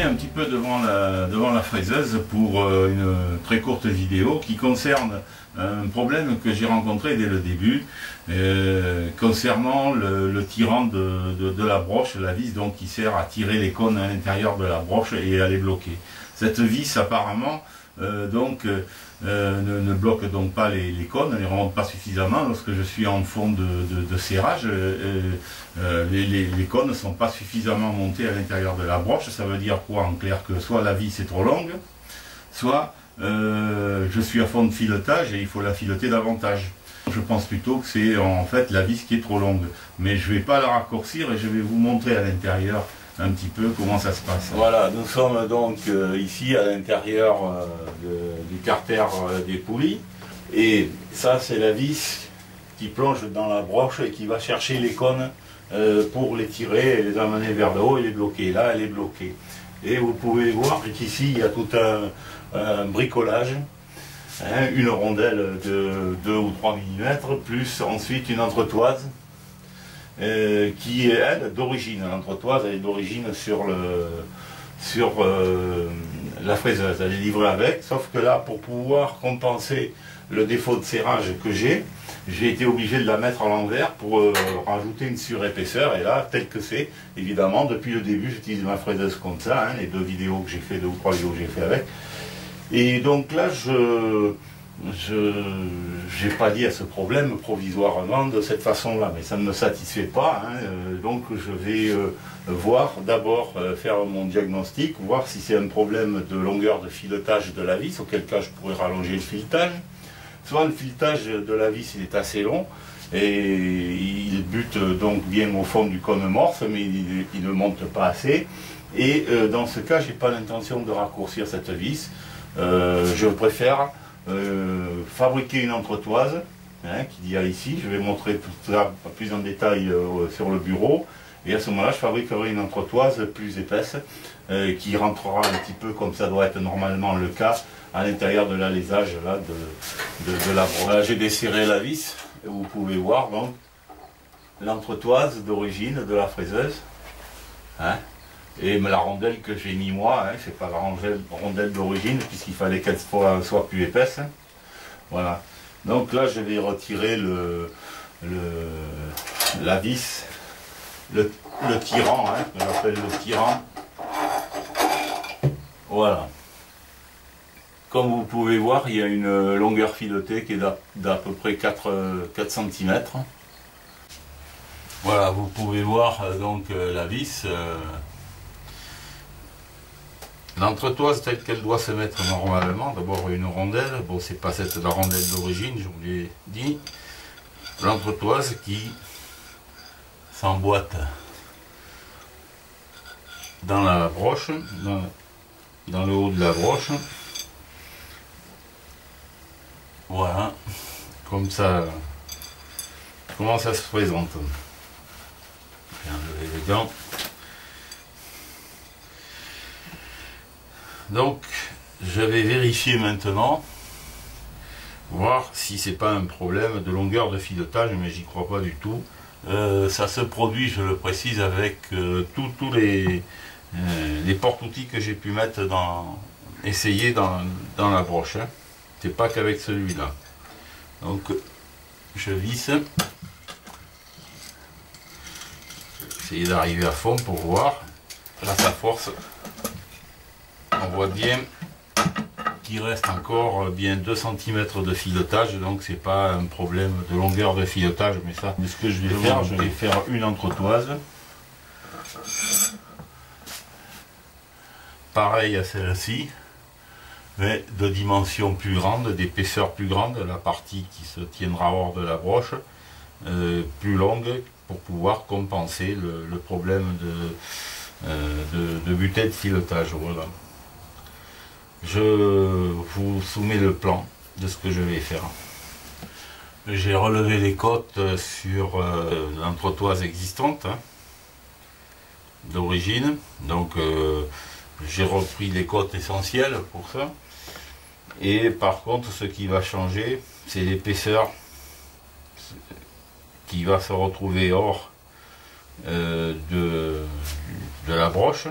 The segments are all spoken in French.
un petit peu devant la fraiseuse pour une très courte vidéo qui concerne un problème que j'ai rencontré dès le début concernant le tirant de la broche, la vis donc qui sert à tirer les cônes à l'intérieur de la broche et à les bloquer. Cette vis apparemment ne bloque donc pas les cônes, ne les remonte pas suffisamment. Lorsque je suis en fond de serrage, les cônes ne sont pas suffisamment montés à l'intérieur de la broche. Ça veut dire quoi en clair? Que soit la vis est trop longue, soit je suis à fond de filetage et il faut la fileter davantage. Je pense plutôt que c'est en fait la vis qui est trop longue. Mais je ne vais pas la raccourcir et je vais vous montrer à l'intérieur un petit peu comment ça se passe. Voilà, nous sommes donc ici à l'intérieur du carter des poulies. Et ça, c'est la vis qui plonge dans la broche et qui va chercher les cônes pour les tirer et les amener vers le haut et les bloquer. Là, elle est bloquée. Et vous pouvez voir qu'ici, il y a tout un bricolage. Une rondelle de 2 ou 3 mm, plus ensuite une entretoise. Qui est elle d'origine, l'entretoise elle est d'origine sur la fraiseuse, elle est livrée avec, sauf que là pour pouvoir compenser le défaut de serrage que j'ai été obligé de la mettre à l'envers pour rajouter une surépaisseur, et là tel que c'est, évidemment depuis le début j'utilise ma fraiseuse comme ça, les 2 vidéos que j'ai fait, 2 ou 3 vidéos que j'ai fait avec, et donc là je n'ai pas dit à ce problème provisoirement de cette façon-là, mais ça ne me satisfait pas, donc je vais voir d'abord, faire mon diagnostic, voir si c'est un problème de longueur de filetage de la vis, auquel cas je pourrais rallonger le filetage, soit le filetage de la vis il est assez long, et il bute donc bien au fond du cône morse, mais il ne monte pas assez, et dans ce cas j'ai pas l'intention de raccourcir cette vis, je préfère fabriquer une entretoise qu'il y a ici. Je vais montrer tout ça plus en détail sur le bureau, et à ce moment là je fabriquerai une entretoise plus épaisse qui rentrera un petit peu comme ça doit être normalement le cas à l'intérieur de l'alésage là de la broche. Là j'ai desserré la vis et vous pouvez voir donc l'entretoise d'origine de la fraiseuse, et la rondelle que j'ai mis moi, c'est pas la rondelle d'origine puisqu'il fallait qu'elle soit plus épaisse. Voilà. Donc là je vais retirer la vis, le tirant, que j'appelle le tirant. Voilà. Comme vous pouvez voir, il y a une longueur filetée qui est d'à peu près 4 cm. Voilà, vous pouvez voir donc la vis. L'entretoise telle qu'elle doit se mettre normalement, d'abord une rondelle, bon c'est pas la rondelle d'origine, je vous l'ai dit, l'entretoise qui s'emboîte dans la broche, dans le haut de la broche, voilà, comme ça, comment ça se présente. Je vais enlever les gants. Donc je vais vérifier maintenant, voir si c'est pas un problème de longueur de filetage, mais j'y crois pas du tout. Ça se produit, je le précise, avec tous les porte-outils que j'ai pu mettre essayer dans la broche. C'est pas qu'avec celui-là. Donc je visse. Essayer d'arriver à fond pour voir. Là ça force. On voit bien qu'il reste encore bien 2 cm de filetage, donc c'est pas un problème de longueur de filetage, mais ça, ce que je vais faire une entretoise. Pareil à celle-ci, mais de dimension plus grande, d'épaisseur plus grande, la partie qui se tiendra hors de la broche, plus longue, pour pouvoir compenser le problème de butée de filetage. Voilà. Je vous soumets le plan de ce que je vais faire. J'ai relevé les côtes sur l'entretoise existante d'origine, donc j'ai repris les côtes essentielles pour ça, et par contre ce qui va changer c'est l'épaisseur qui va se retrouver hors de la broche,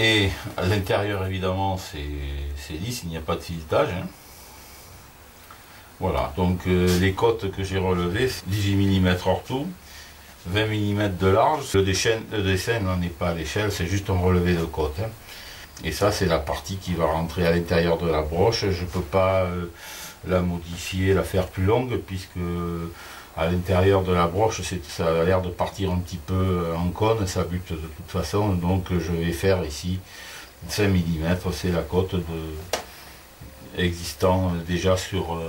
Et à l'intérieur, évidemment, c'est lisse, il n'y a pas de filetage. Hein. Voilà, donc les côtes que j'ai relevées, 18 mm hors tout, 20 mm de large. Le dessin n'en est pas à l'échelle, c'est juste un relevé de côte. Hein. Et ça, c'est la partie qui va rentrer à l'intérieur de la broche. Je ne peux pas la modifier, la faire plus longue, puisque à l'intérieur de la broche, ça a l'air de partir un petit peu en cône, ça bute de toute façon. Donc je vais faire ici 5 mm, c'est la côte existant déjà sur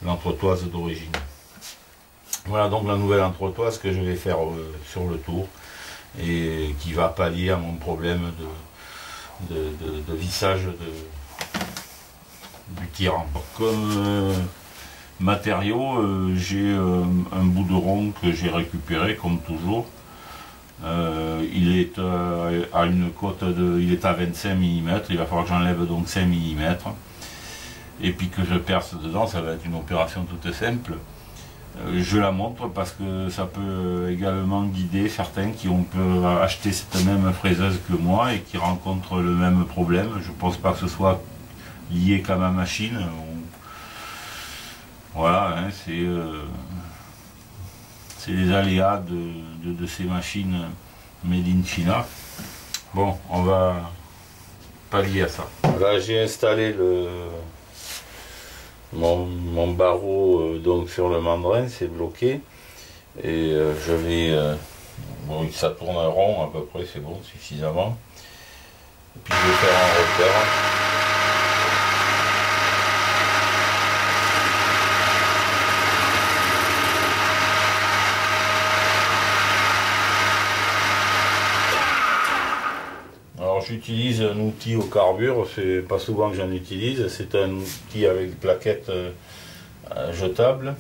l'entretoise d'origine. Voilà donc la nouvelle entretoise que je vais faire sur le tour et qui va pallier à mon problème de vissage du tirant. Comme matériau, j'ai un bout de rond que j'ai récupéré comme toujours. Il est à une cote il est à 25 mm, il va falloir que j'enlève donc 5 mm. Et puis que je perce dedans, ça va être une opération toute simple. Je la montre parce que ça peut également guider certains qui ont pu acheter cette même fraiseuse que moi et qui rencontrent le même problème. Je ne pense pas que ce soit lié qu'à ma machine. Voilà, hein, c'est les aléas de ces machines made in China. Bon, on va pallier à ça. Là, j'ai installé mon barreau donc sur le mandrin, c'est bloqué. Et je vais... bon, ça tourne en rond à peu près, c'est bon, suffisamment. Et puis je vais faire un repère. J'utilise un outil au carbure, c'est pas souvent que j'en utilise, c'est un outil avec plaquette jetable.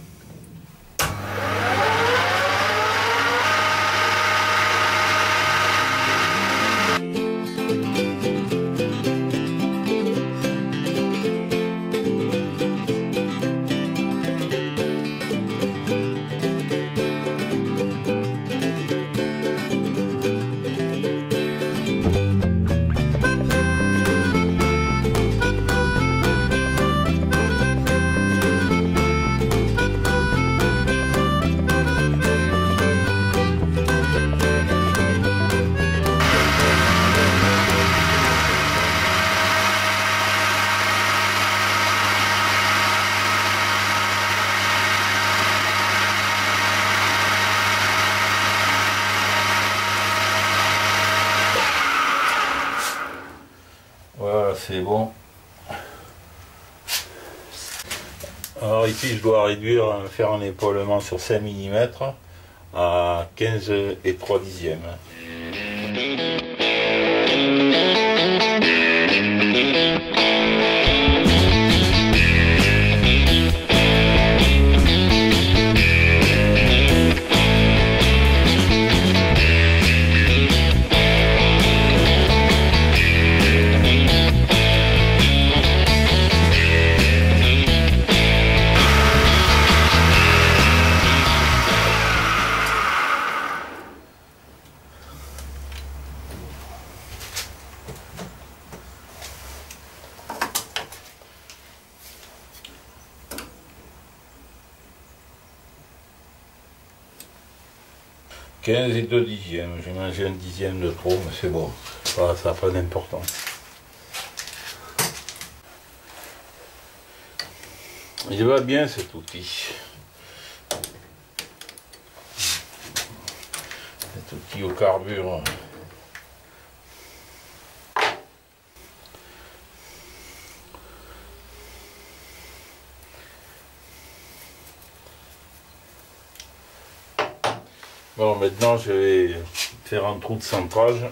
Voilà, c'est bon. Alors ici, je dois réduire, faire un épaulement sur 5 mm à 15 et 3 dixièmes. « 15 et 2 dixièmes, j'ai mangé un dixième de trop, mais c'est bon, ça n'a pas d'importance. Il va bien cet outil. Cet outil au carbure. Bon, maintenant je vais faire un trou de centrage.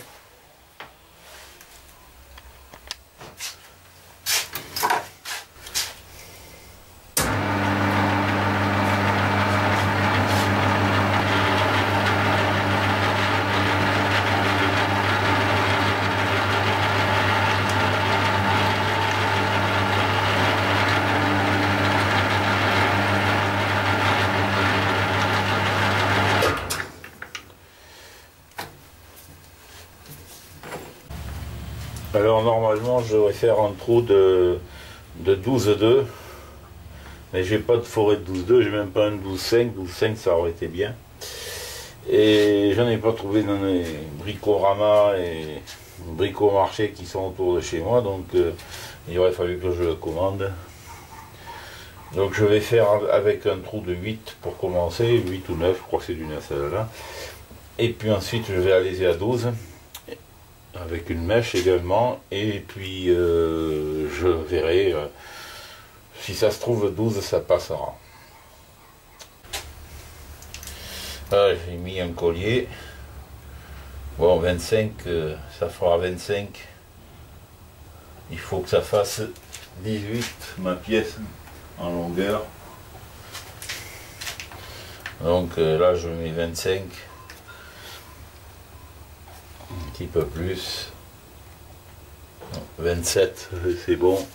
Alors normalement je devrais faire un trou de 12,2, mais j'ai pas de forêt de 12,2, j'ai même pas un 12,5, 12,5 ça aurait été bien. Et j'en ai pas trouvé dans les bricorama et bricomarchés qui sont autour de chez moi, donc il aurait fallu que je le commande. Donc je vais faire avec un trou de 8 pour commencer, 8 ou 9, je crois que c'est du 9 celle-là. Et puis ensuite je vais aller à 12, avec une mèche également, et puis je verrai, si ça se trouve 12 ça passera. Là j'ai mis un collier, bon 25, ça fera 25, il faut que ça fasse 18 ma pièce en longueur, donc là je mets 25, un petit peu plus, 27 c'est bon.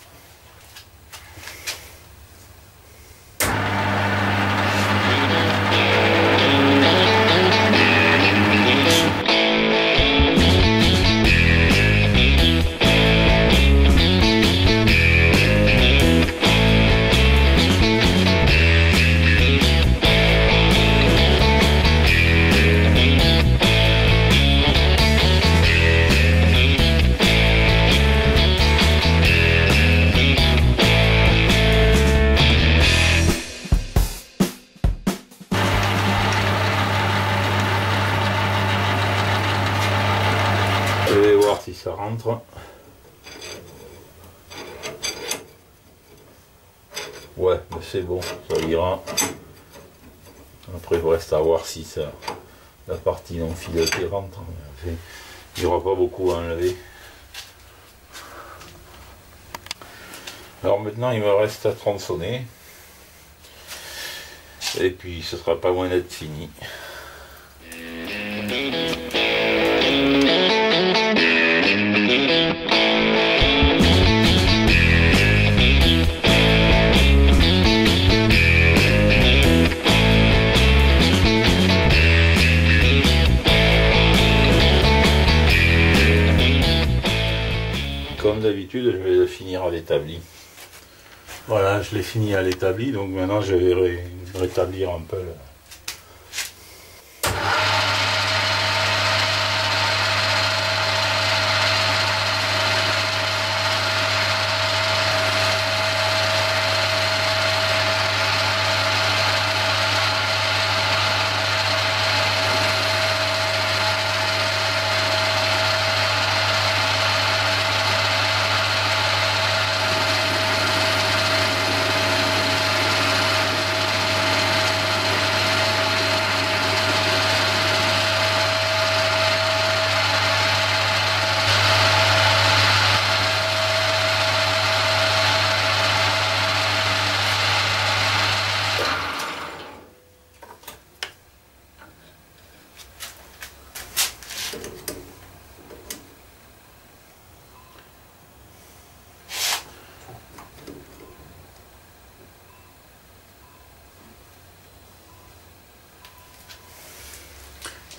Je vais voir si ça rentre. Ouais, mais c'est bon, ça ira. Après, il reste à voir si ça, la partie non filetée rentre. Il n'y aura pas beaucoup à enlever. Alors maintenant, il me reste à tronçonner. Et puis, ce sera pas loin d'être fini. Comme d'habitude, je vais le finir à l'établi. Voilà, je l'ai fini à l'établi, donc maintenant je vais rétablir un peu.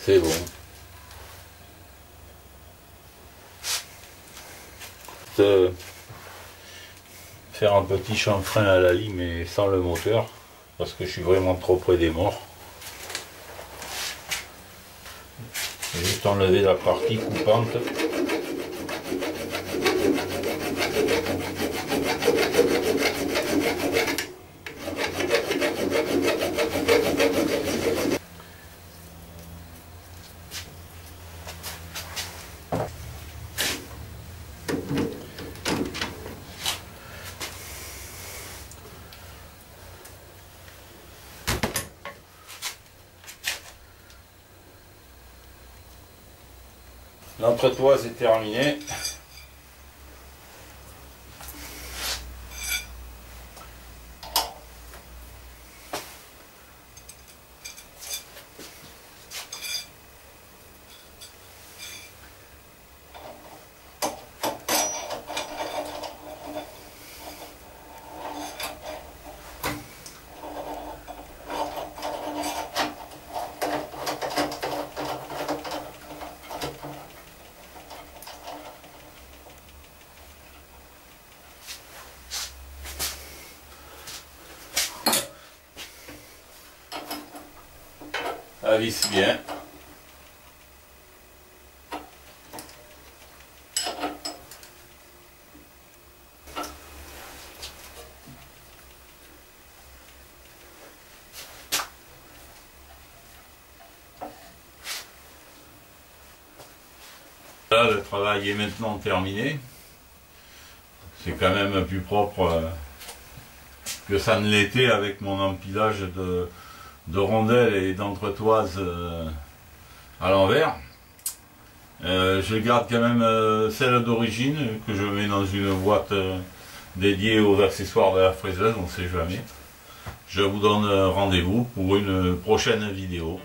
C'est bon. Faire un petit chanfrein à la lime mais sans le moteur, parce que je suis vraiment trop près des morts. Juste enlever la partie coupante. L'entretoise est terminée. Ça visse bien. Là, le travail est maintenant terminé. C'est quand même plus propre que ça ne l'était avec mon empilage de rondelles et d'entretoises à l'envers. Je garde quand même celle d'origine que je mets dans une boîte dédiée aux accessoires de la fraiseuse, on ne sait jamais. Je vous donne rendez-vous pour une prochaine vidéo.